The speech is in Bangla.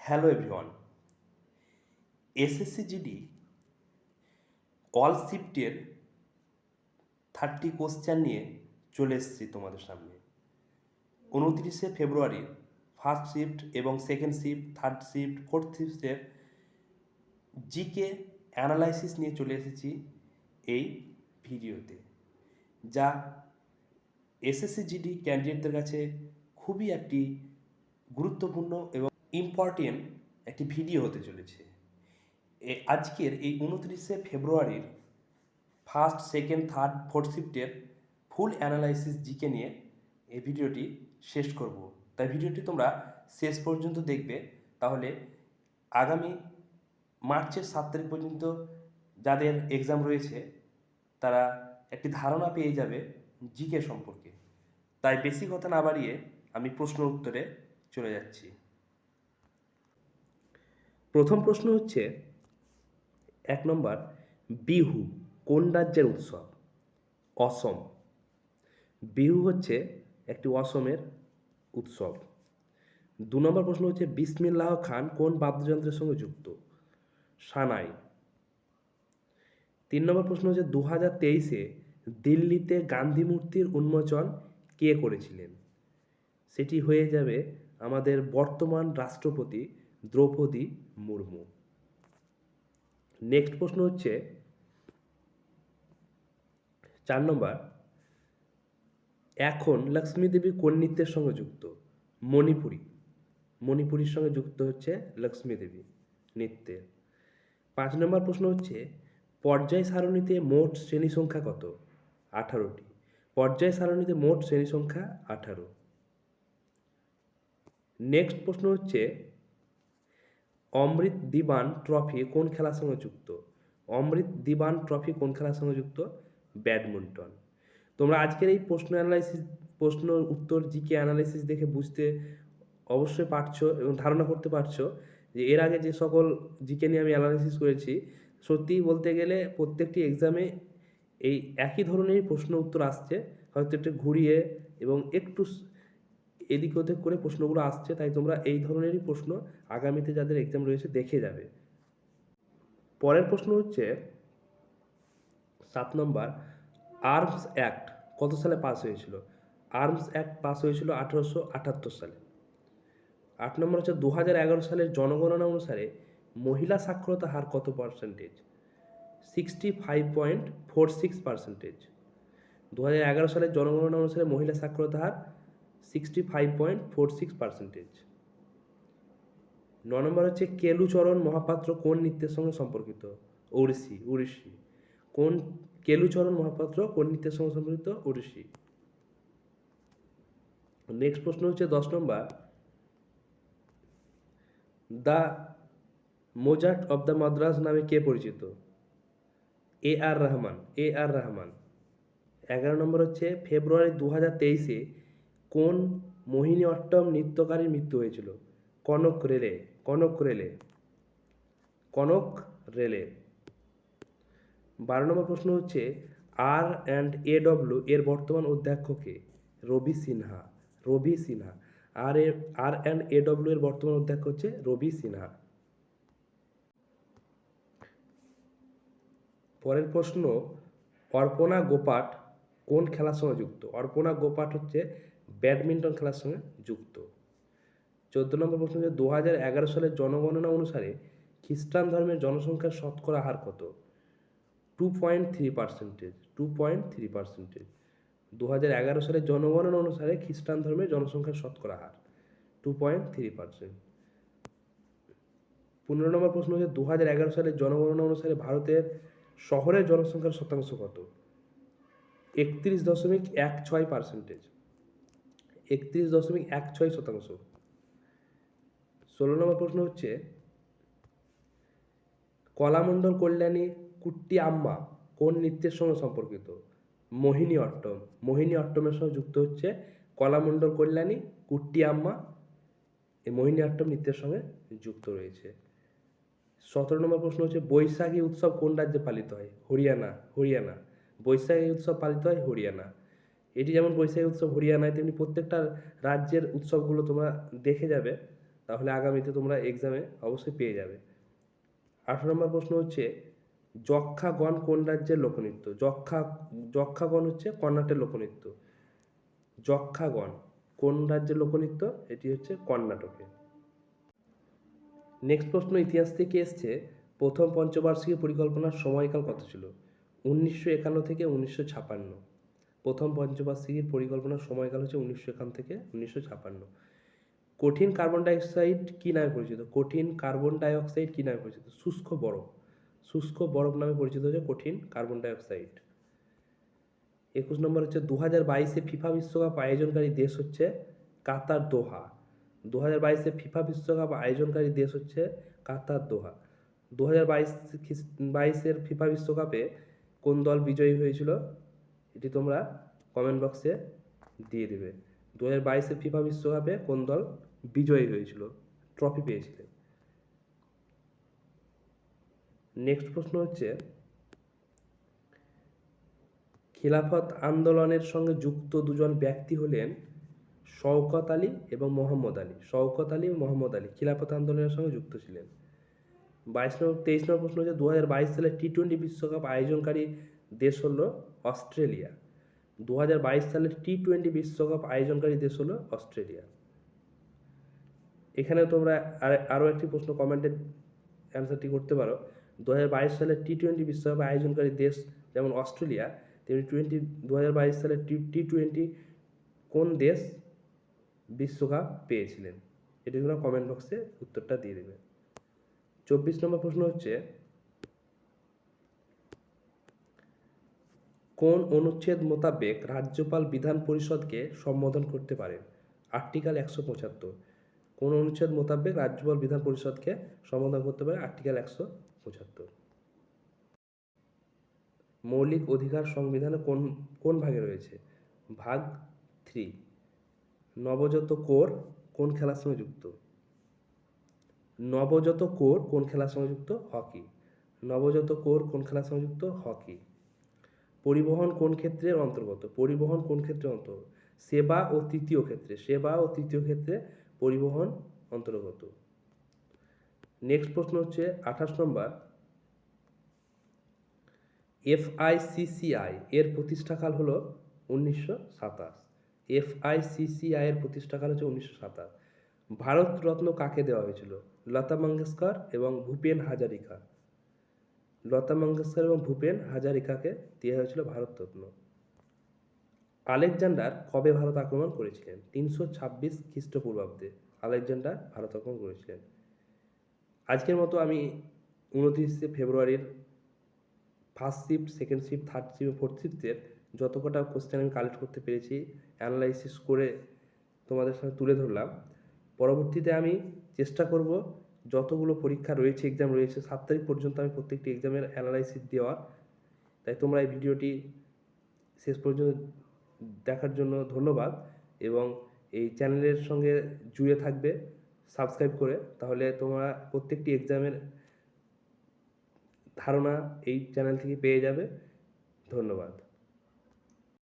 Hello everyone. SSC GD all শিফটের 30 কোশ্চেন নিয়ে চলে এসেছি তোমাদের সামনে। 29শে ফেব্রুয়ারি ফার্স্ট শিফট এবং second shift, third shift, fourth শিফটের জিকে অ্যানালাইসিস নিয়ে চলে এসেছি এই ভিডিওতে, যা এসএসসি জিডি ক্যান্ডিডেটদের কাছে খুবই একটি গুরুত্বপূর্ণ এবং ইম্পর্টেন্ট একটি ভিডিও হতে চলেছে। আজকের এই 29শে ফেব্রুয়ারির ফার্স্ট, সেকেন্ড, থার্ড, ফোর্থ শিফটের ফুল অ্যানালাইসিস জিকে নিয়ে এই ভিডিওটি শেষ করব। তাই ভিডিওটি তোমরা শেষ পর্যন্ত দেখবে, তাহলে আগামী মার্চের 7 তারিখ পর্যন্ত যাদের এক্সাম রয়েছে তারা একটি ধারণা পেয়ে যাবে জিকে সম্পর্কে। তাই বেশি কথা না বাড়িয়ে আমি প্রশ্ন উত্তরে চলে যাচ্ছি। প্রথম প্রশ্ন হচ্ছে 1 নম্বর, বিহু কোন রাজ্যের উৎসব? অসম। বিহু হচ্ছে একটি অসমের উৎসব। 2 নম্বর প্রশ্ন হচ্ছে বিসমিল্লাহ খান কোন বাদ্যযন্ত্রের সঙ্গে যুক্ত? সানাই। 3 নম্বর প্রশ্ন হচ্ছে 2023-এ দিল্লিতে গান্ধী মূর্তির উন্মোচন কে করেছিলেন? সেটি হয়ে যাবে আমাদের বর্তমান রাষ্ট্রপতি দ্রৌপদী মুর্মু। নেক্সট প্রশ্ন হচ্ছে 4 নম্বর, এখন লক্ষ্মী দেবী কোন নৃত্যের সঙ্গে যুক্ত? মণিপুরী। মণিপুরীর সঙ্গে যুক্ত হচ্ছে লক্ষ্মী দেবী নৃত্যের। 5 নম্বর প্রশ্ন হচ্ছে পর্যায় সারণীতে মোট শ্রেণী সংখ্যা কত? 18টি। পর্যায় সারণীতে মোট শ্রেণী সংখ্যা 18। নেক্সট প্রশ্ন হচ্ছে অমৃত দিবান ট্রফি কোন খেলার সঙ্গে যুক্ত? অমৃত দিবান ট্রফি কোন খেলার সঙ্গে যুক্ত? ব্যাডমিন্টন। তোমরা আজকের এই প্রশ্ন উত্তর জিকে অ্যানালাইসিস দেখে বুঝতে অবশ্যই পারছো এবং ধারণা করতে পারছো যে এর আগে যে সকল জিকে নিয়ে আমি অ্যানালাইসিস করেছি, সত্যিই বলতে গেলে প্রত্যেকটি এক্সামে এই একই ধরনেরই প্রশ্ন উত্তর আসছে, হয়তো একটু ঘুরিয়ে এবং একটু এদিক ওদিক করে প্রশ্নগুলো আসছে। তাই তোমরা এই ধরনেরই প্রশ্ন আগামীতে যাদের এক্সাম রয়েছে দেখে যাবে। পরের প্রশ্ন হচ্ছে 7 নম্বর, আর্মস অ্যাক্ট কত সালে পাস হয়েছিল? আর্মস অ্যাক্ট পাস হয়েছিল 1878 সালে। 8 নম্বর হচ্ছে 2011 সালের জনগণনা অনুসারে মহিলা সাক্ষরতা হার কত পার্সেন্টেজ? 65.46%। 2011 সালের জনগণনা অনুসারে মহিলা সাক্ষরতা হার 65.46%। 9 নম্বর হচ্ছে কেলুচরণ মহাপাত্র কোন নৃত্যের সঙ্গে সম্পর্কিত? ওড়িশি। কোন কেলুচরণ মহাপাত্র কোন নৃত্যের সঙ্গে সম্পর্কিত? ওড়িশি। নেক্সট প্রশ্ন হচ্ছে 10 number, the Mozart of the Madras নামে কে পরিচিত? আর রহমান। 11 নম্বর হচ্ছে ফেব্রুয়ারি 2023-এ কোন মোহিনীঅট্টম নৃত্যকারীর মৃত্যু হয়েছিল? কনক রেলে। 12 নম্বর প্রশ্ন হচ্ছে R&AW এর বর্তমান অধ্যক্ষ কে? রবি সিনহা। R&AW এর বর্তমান অধ্যক্ষ হচ্ছে রবি সিনহা। পরের প্রশ্ন, অর্পণা গোপাট কোন খেলার সঙ্গে যুক্ত? অর্পণা গোপাট হচ্ছে ব্যাডমিন্টন খেলার সঙ্গে যুক্ত। 14 নম্বর প্রশ্ন হচ্ছে 2011 সালের জনগণনা অনুসারে খ্রিস্টান ধর্মের জনসংখ্যার শতকরা হার কত? 2.3%। 2011 সালের জনগণনা অনুসারে খ্রিস্টান ধর্মের জনসংখ্যার শতকরা হার 2.3%। 15 নম্বর প্রশ্ন হচ্ছে 2011 সালের জনগণনা অনুসারে ভারতের শহরের জনসংখ্যার শতাংশ কত? 31.16%। 31.16%। 16 নম্বর প্রশ্ন হচ্ছে কলামণ্ডল কল্যাণী কুট্টি আম্মা কোন নৃত্যের সঙ্গে সম্পর্কিত? মোহিনীঅট্টমের সঙ্গে যুক্ত হচ্ছে কলামণ্ডল কল্যাণী কুট্টি আম্মা, এই মোহিনীঅট্টম নৃত্যের সঙ্গে যুক্ত রয়েছে। 17 নম্বর প্রশ্ন হচ্ছে বৈশাখী উৎসব কোন রাজ্যে পালিত হয়? হরিয়ানা। বৈশাখী উৎসব পালিত হয় হরিয়ানা। এটি যেমন বৈশাখী উৎসব হরিয়ানায়, তেমনি প্রত্যেকটা রাজ্যের উৎসবগুলো তোমরা দেখে যাবে, তাহলে আগামীতে তোমরা এক্সামে অবশ্যই পেয়ে যাবে। 18 নম্বর প্রশ্ন হচ্ছে যক্ষাগণ কোন রাজ্যের লোকনৃত্য? যক্ষাগণ হচ্ছে কর্ণাটকের লোকনৃত্য। যক্ষাগণ কোন রাজ্যের লোকনৃত্য? এটি হচ্ছে কর্ণাটকে। নেক্সট প্রশ্ন ইতিহাস থেকে এসছে, প্রথম পঞ্চবার্ষিকী পরিকল্পনার সময়কাল কত ছিল? 1951 থেকে 1956। প্রথম পঞ্চবার্ষিকীর পরিকল্পনার সময়কাল হচ্ছে 1951 থেকে 1956। কঠিন কার্বন ডাইঅক্সাইড কী নামে পরিচিত? কঠিন কার্বন ডাইঅক্সাইড কী নামে পরিচিত? শুষ্ক বরফ। শুষ্ক বরফ নামে পরিচিত হচ্ছে কঠিন কার্বন ডাইঅক্সাইড। 21 নম্বর হচ্ছে 2022-এ ফিফা বিশ্বকাপ আয়োজনকারী দেশ হচ্ছে কাতার, দোহা। 2022-এ ফিফা বিশ্বকাপ আয়োজনকারী দেশ হচ্ছে কাতার, দোহা। 2022-এর ফিফা বিশ্বকাপে কোন দল বিজয়ী হয়েছিল? এটি তোমরা কমেন্ট বক্সে দিয়ে দেবে। 2022-এর ফিফা বিশ্বকাপে কোন দল বিজয়ী হয়েছিল, ট্রফি পেয়েছিল? নেক্সট প্রশ্ন হচ্ছে খিলাফত আন্দোলনের সঙ্গে যুক্ত দুজন ব্যক্তি হলেন শওকত আলী এবং মোহাম্মদ আলী। শওকত আলী ও মোহাম্মদ আলী খিলাফত আন্দোলনের সঙ্গে যুক্ত ছিলেন। 23 নম্বর প্রশ্ন হচ্ছে 2022 সালে টি-20 বিশ্বকাপ আয়োজনকারী দেশ হলো অস্ট্রেলিয়া। 2022 সালের টি-20 বিশ্বকাপ আয়োজনকারী দেশ হলো অস্ট্রেলিয়া। এখানে তোমরা আরও একটি প্রশ্ন কমেন্টে অ্যান্সারটি করতে পারো। 2022 সালের টি-20 বিশ্বকাপ আয়োজনকারী দেশ যেমন অস্ট্রেলিয়া, তেমনি 2022 সালের টি-20 কোন দেশ বিশ্বকাপ পেয়েছিলেন? এটি তোমরা কমেন্ট বক্সে উত্তরটা দিয়ে দেবে। 24 নম্বর প্রশ্ন হচ্ছে কোন অনুচ্ছেদ মোতাবেক রাজ্যপাল বিধান পরিষদকে সম্বোধন করতে পারেন? আর্টিকেল 175। কোন অনুচ্ছেদ মোতাবেক রাজ্যপাল বিধান পরিষদকে সম্বোধন করতে পারে? আর্টিকেল 175। মৌলিক অধিকার সংবিধানে কোন ভাগে রয়েছে? ভাগ 3। নবজাত কোর কোন খেলার সঙ্গে যুক্ত? নবজাত কোর কোন খেলার সঙ্গে যুক্ত? হকি। নবজাত কোর কোন খেলার সঙ্গে যুক্ত? হকি। পরিবহন কোন ক্ষেত্রের অন্তর্গত? পরিবহন কোন ক্ষেত্রের অন্তর্গত? সেবা ও তৃতীয় ক্ষেত্রে। সেবা ও তৃতীয় ক্ষেত্রে পরিবহন অন্তর্গত। নেক্সট প্রশ্ন হচ্ছে 28 নম্বর, FICCI এর প্রতিষ্ঠাকাল হলো 1927। FICCI এর প্রতিষ্ঠাকাল হচ্ছে 1927। ভারতরত্ন কাকে দেওয়া হয়েছিল? লতা মঙ্গেশকর এবং ভূপেন হাজারিকা। লতা মঙ্গেশকর এবং ভূপেন হাজারিকাকে দেওয়া হয়েছিল ভারতরত্ন। আলেকজান্ডার কবে ভারত আক্রমণ করেছিলেন? 326 খ্রিস্টপূর্বাব্দে আলেকজান্ডার ভারত আক্রমণ করেছিলেন। আজকের মতো আমি 29 ফেব্রুয়ারির first shift, second shift, third shift, fourth শিফটের যত কটা কোশ্চেন আমি কালেক্ট করতে পেরেছি, অ্যানালাইসিস করে তোমাদের সামনে তুলে ধরলাম। পরবর্তীতে আমি চেষ্টা করব যতগুলো পরীক্ষা রয়েছে, এক্সাম রয়েছে, 7 তারিখ পর্যন্ত আমি প্রত্যেকটি এক্সামের অ্যানালাইসিস দেওয়ার। তাই তোমরা এই ভিডিওটি শেষ পর্যন্ত দেখার জন্য ধন্যবাদ, এবং এই চ্যানেলের সঙ্গে জুড়ে থাকবে সাবস্ক্রাইব করে, তাহলে তোমরা প্রত্যেকটি এক্সামের ধারণা এই চ্যানেল থেকে পেয়ে যাবে। ধন্যবাদ।